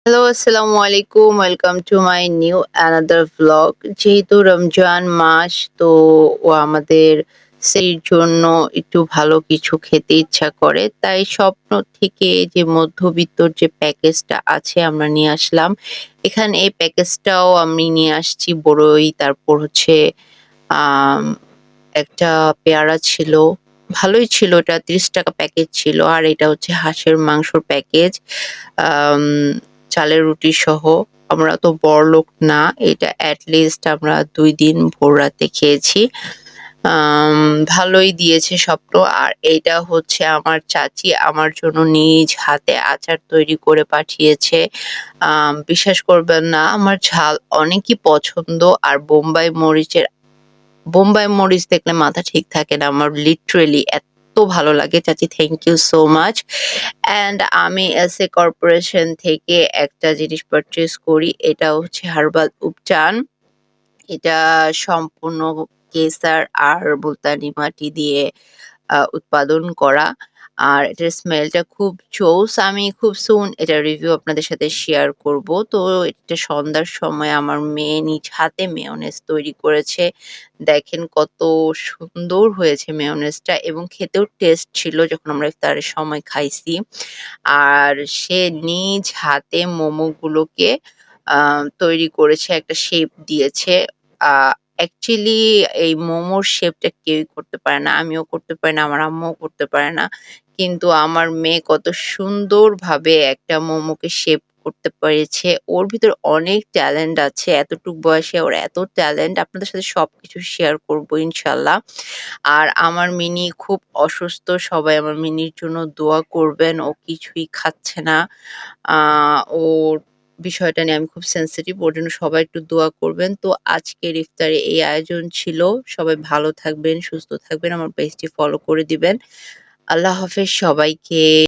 Hello, আসসালামু আলাইকুম। Welcome to my new another vlog. যেহেতু রমজান মাস, তো আমাদের সেই জন্য একটু ভালো কিছু খেতে ইচ্ছা করে। তাই স্বপ্ন থেকে যে মধ্যবিত্তর যে প্যাকেজটা আছে আমরা নিয়ে আসলাম। এখানে এই প্যাকেজটাও আমি নিয়ে আসছি বড়ই, তারপর হচ্ছে আম একটা পেয়ারা ছিল। ভালোই ছিল, ওটা ৳৩০ প্যাকেজ ছিল। আর এটা হচ্ছে হাঁসের মাংসর প্যাকেজ। আম চালের রুটি সহ। আমরা তো বড়লোক না। এটা এট লিস্ট আমরা ২ দিন ভোর রাতে খেয়েছি। আম ভালোই দিয়েছে স্বপ্ন। আর এইটা হচ্ছে আমার চাচী আমার জন্য নিজ হাতে আচার তৈরি করে পাঠিয়েছে। বিশ্বাস করবেন না, আমার ঝাল অনেকই পছন্দ। আর বোম্বাই মরিচ দেখলে মাথা ঠিক থাকে না। আমার লিটারেলি এত ভালো লাগে। চাচী, thank you so much. And আমি এসএ কর্পোরেশন থেকে একটা জিনিস পারচেজ করি। এটা হচ্ছে হার্বাল উপচান। এটা সম্পূর্ণ কেসার আর মুলতানি মাটি দিয়ে উৎপাদন করা। আর এটার স্মেলটা খুব জোস। আমি খুব সুন এটার রিভিউ আপনাদের সাথে শেয়ার করব। তো এটা সন্ধ্যার সময় আমার মেয়ে নিজ হাতে মেয়োনেজ তৈরি করেছে। দেখেন কত সুন্দর হয়েছে মেয়োনেজটা, এবং খেতেও টেস্ট ছিল যখন আমরা ইফতারের সময় খাইছি। আর সে নিজ হাতে মোমোগুলোকে তৈরি করেছে, একটা শেপ দিয়েছে। আ অ্যাকচুয়ালি এই মোমোর শেপটা কেউই করতে পারে না। আমিও করতে পারি না, আমার আম্মুও করতে পারে না। কিন্তু আমার মেয়ে কত সুন্দরভাবে একটা মোমোকে শেপ করতে পেরেছে। ওর ভিতরে অনেক ট্যালেন্ট আছে। এতটুক বয়সে ওর এত ট্যালেন্ট। আপনাদের সাথে সবকিছু শেয়ার করব ইনশাআল্লাহ। আর আমার মিনি খুব অসুস্থ। সবাই আমার মিনির জন্য দোয়া করবেন। ও কিছুই খাচ্ছে না। আ ওর বিষয়টা নিয়ে আমি খুব সেনসিটিভ। ওর জন্য সবাই একটু দোয়া করবেন। তো আজকের ইফতারে এই আয়োজন ছিল। সবাই ভালো থাকবেন, সুস্থ থাকবেন। আমার পেজটি ফলো করে দিবেন। আল্লাহ হাফেজ সবাইকে।